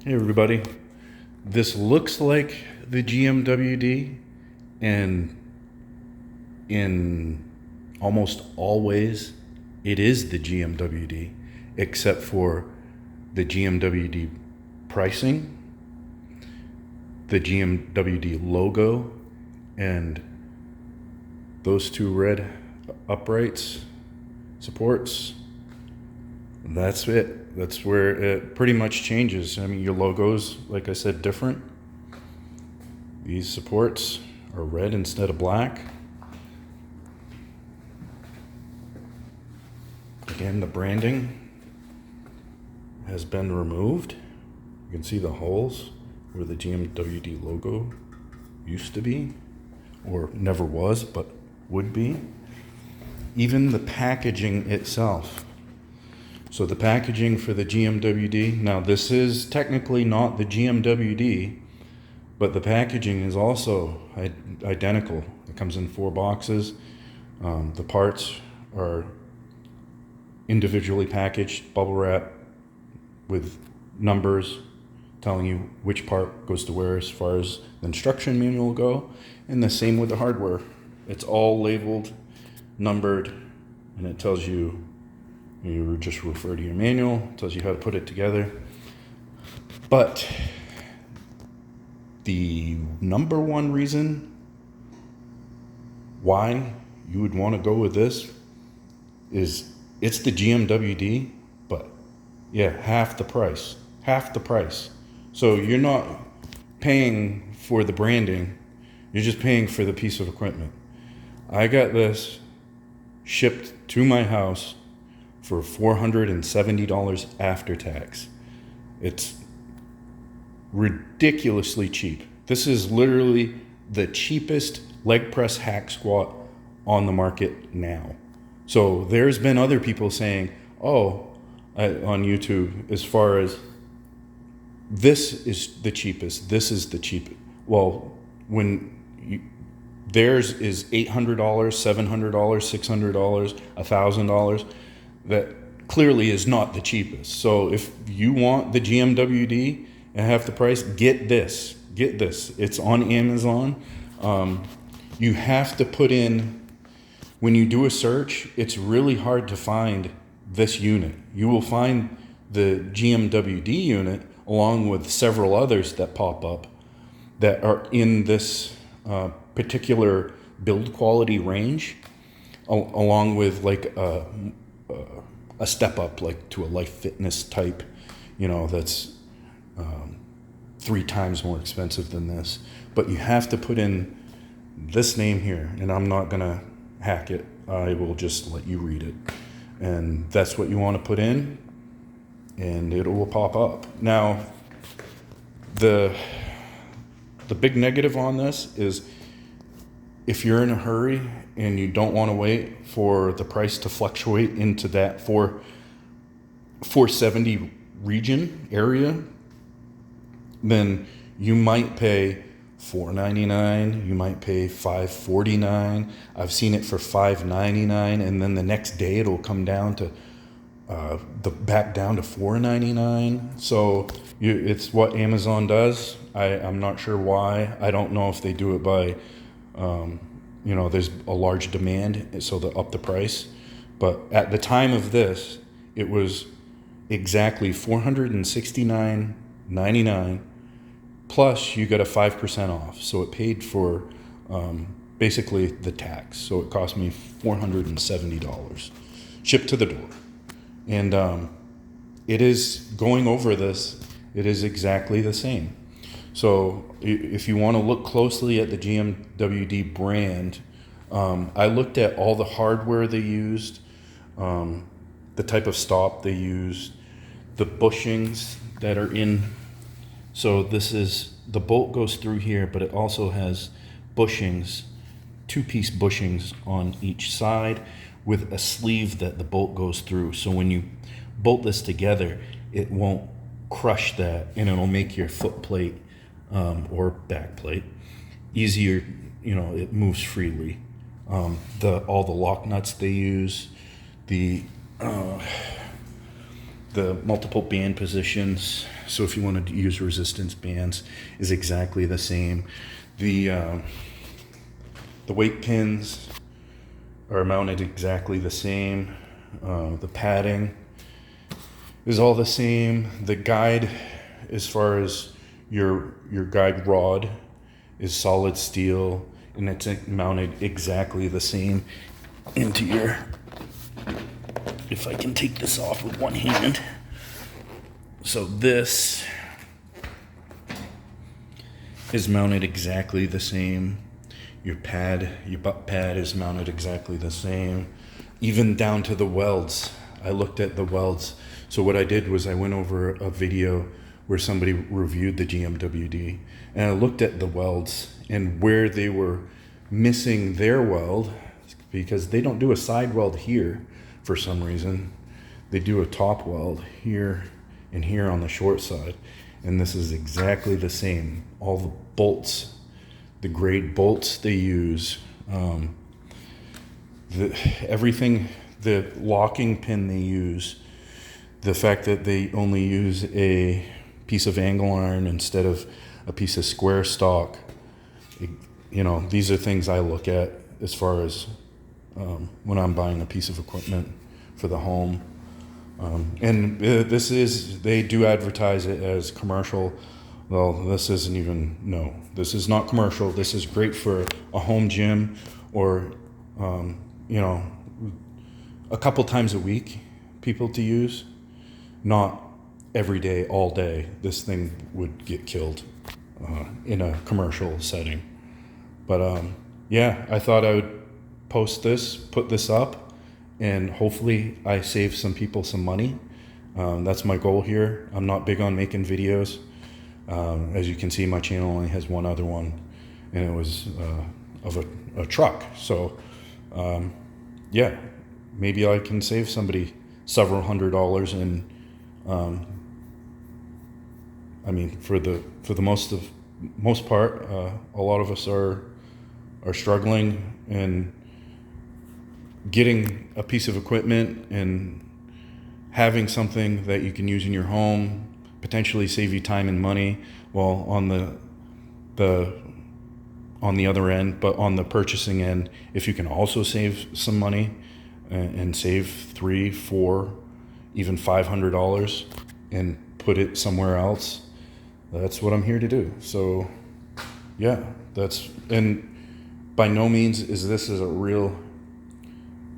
Hey everybody, this looks like the GMWD, and in almost all ways it is the GMWD, except for the GMWD pricing, the GMWD logo, and those two red uprights, supports. That's it. That's where it pretty much changes. I mean, your logo's, like I said, different. These supports are red instead of black. Again, the branding has been removed. You can see the holes where the GMWD logo used to be, or never was, but would be. Even the packaging itself. So the packaging for the GMWD, now this is technically not the GMWD, but the packaging is also identical. It comes in 4 boxes. The parts are individually packaged, bubble wrap with numbers telling you which part goes to where as far as the instruction manual go, and the same with the hardware. It's all labeled, numbered, and it tells you. You just refer to your manual, tells you how to put it together. But the number one reason why you would want to go with this is it's the GMWD, but yeah, half the price. Half the price. So you're not paying for the branding, you're just paying for the piece of equipment. I got this shipped to my house for $470 after tax. It's ridiculously cheap. This is literally the cheapest leg press hack squat on the market now. So there's been other people saying, on YouTube, as far as this is the cheapest, this is the cheapest. Well, theirs is $800, $700, $600, $1,000. That clearly is not the cheapest. So if you want the GMWD at half the price, get this. Get this. It's on Amazon. You have to put in, when you do a search, it's really hard to find this unit. You will find the GMWD unit along with several others that pop up that are in this particular build quality range, along with like a step up, like to a Life Fitness type, that's 3 times more expensive than this. But you have to put in this name here, and I'm not gonna hack it. I will just let you read it, and that's what you want to put in, and it will pop up. Now, the big negative on this is if you're in a hurry and you don't want to wait for the price to fluctuate into that 470 region area, then you might pay $499, you might pay $549. I've seen it for $599, and then the next day it'll come down to back down to $499. So it's what Amazon does. I'm not sure why. I don't know if they do it by there's a large demand, so they up the price. But at the time of this, it was exactly $469.99, plus you got a 5% off. So it paid for basically the tax. So it cost me $470 shipped to the door. And it is, going over this, it is exactly the same. So if you want to look closely at the GMWD brand, I looked at all the hardware they used, the type of stop they used, the bushings that are in. So this is, the bolt goes through here, but it also has bushings, 2-piece bushings on each side with a sleeve that the bolt goes through. So when you bolt this together, it won't crush that, and it'll make your foot plate or back plate easier. It moves freely. All the lock nuts they use, the The multiple band positions, so if you want to use resistance bands, is exactly the same. The weight pins are mounted exactly the same. The padding is all the same. The guide, as far as your guide rod, is solid steel, and it's mounted exactly the same into your, if I can take this off with one hand. So this is mounted exactly the same. Your butt pad is mounted exactly the same. Even down to the welds. I looked at the welds. So what I did was I went over a video where somebody reviewed the GMWD, and I looked at the welds and where they were missing their weld, because they don't do a side weld here for some reason. They do a top weld here and here on the short side, and this is exactly the same. All the bolts, the grade bolts they use, everything, the locking pin they use, the fact that they only use a piece of angle iron instead of a piece of square stock, these are things I look at as far as when I'm buying a piece of equipment for the home. They do advertise it as commercial. Well, this isn't even, no, this is not commercial. This is great for a home gym or, a couple times a week, people to use. Not every day, all day. This thing would get killed in a commercial setting. But I thought I would put this up, and hopefully I save some people some money. That's my goal here. I'm not big on making videos. As you can see, my channel only has one other one, and it was of a truck. So maybe I can save somebody several $100s, and for the most part, a lot of us are struggling and getting a piece of equipment and having something that you can use in your home, potentially save you time and money, while on the other end, but on the purchasing end, if you can also save some money and save $300, $400, even $500 and put it somewhere else, that's what I'm here to do. So and by no means is this a real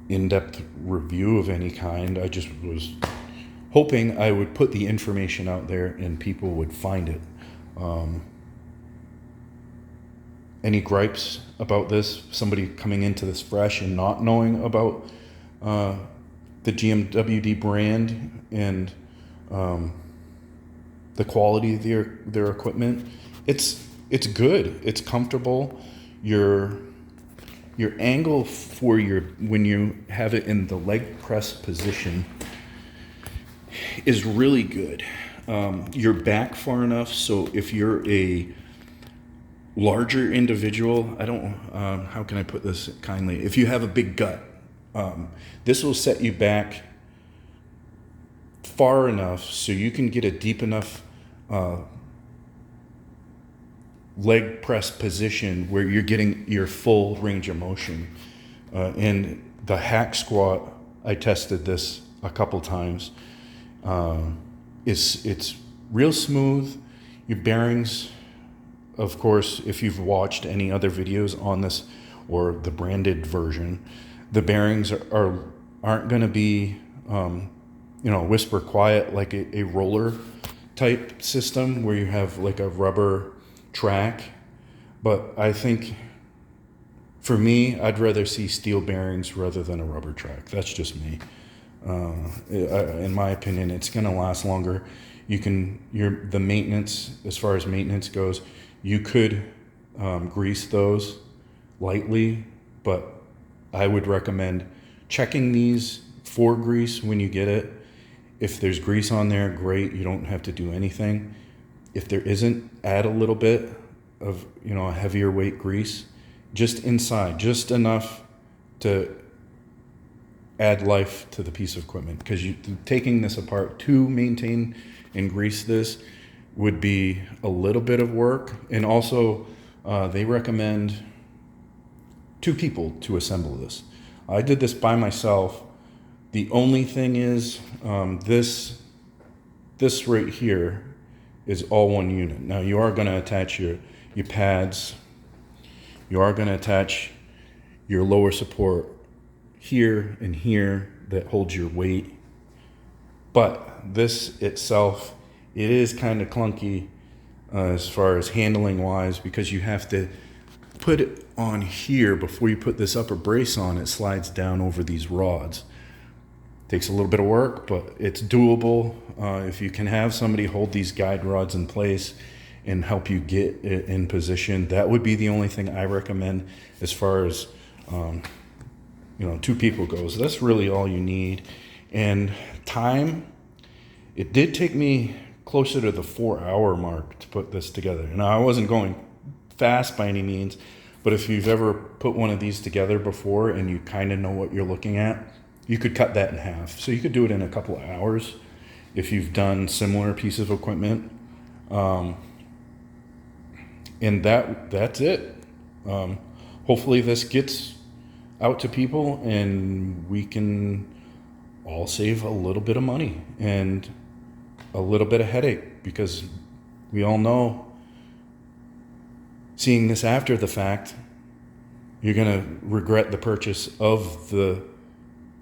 in-depth review of any kind. I just was hoping I would put the information out there and people would find it. Any gripes about this? Somebody coming into this fresh and not knowing about the GMWD brand and the quality of their equipment. It's good. It's comfortable. Your angle for when you have it in the leg press position is really good. You're back far enough so if you're a larger individual, how can I put this kindly? If you have a big gut, this will set you back far enough so you can get a deep enough leg press position where you're getting your full range of motion. And the hack squat, I tested this a couple times. It's real smooth. Your bearings, of course, if you've watched any other videos on this or the branded version, the bearings aren't going to be whisper quiet like a roller type system where you have like a rubber track. But I think for me, I'd rather see steel bearings rather than a rubber track. That's just me. In my opinion, it's going to last longer. The maintenance, as far as maintenance goes, you could grease those lightly, but I would recommend checking these for grease when you get it. If there's grease on there, great. You don't have to do anything. If there isn't, add a little bit of a heavier weight grease, just inside, just enough to add life to the piece of equipment, because you taking this apart to maintain and grease this would be a little bit of work. And also they recommend 2 people to assemble this. I did this by myself. The only thing is this right here is all one unit. Now you are going to attach your pads. You are going to attach your lower support here and here that holds your weight. But this itself, it is kind of clunky as far as handling wise, because you have to put it on here before you put this upper brace on. It slides down over these rods. Takes a little bit of work, but it's doable. If you can have somebody hold these guide rods in place and help you get it in position, that would be the only thing I recommend as far as 2 people goes. That's really all you need. And time, it did take me closer to the 4-hour mark to put this together. Now, I wasn't going fast by any means, but if you've ever put one of these together before and you kind of know what you're looking at, you could cut that in half. So you could do it in a couple of hours if you've done similar pieces of equipment. And that's it. Hopefully this gets out to people and we can all save a little bit of money and a little bit of headache, because we all know, seeing this after the fact, you're going to regret the purchase of the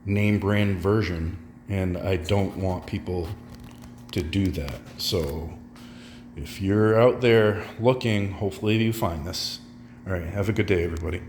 name brand version, and I don't want people to do that. So if you're out there looking, hopefully you find this. All right, have a good day, everybody.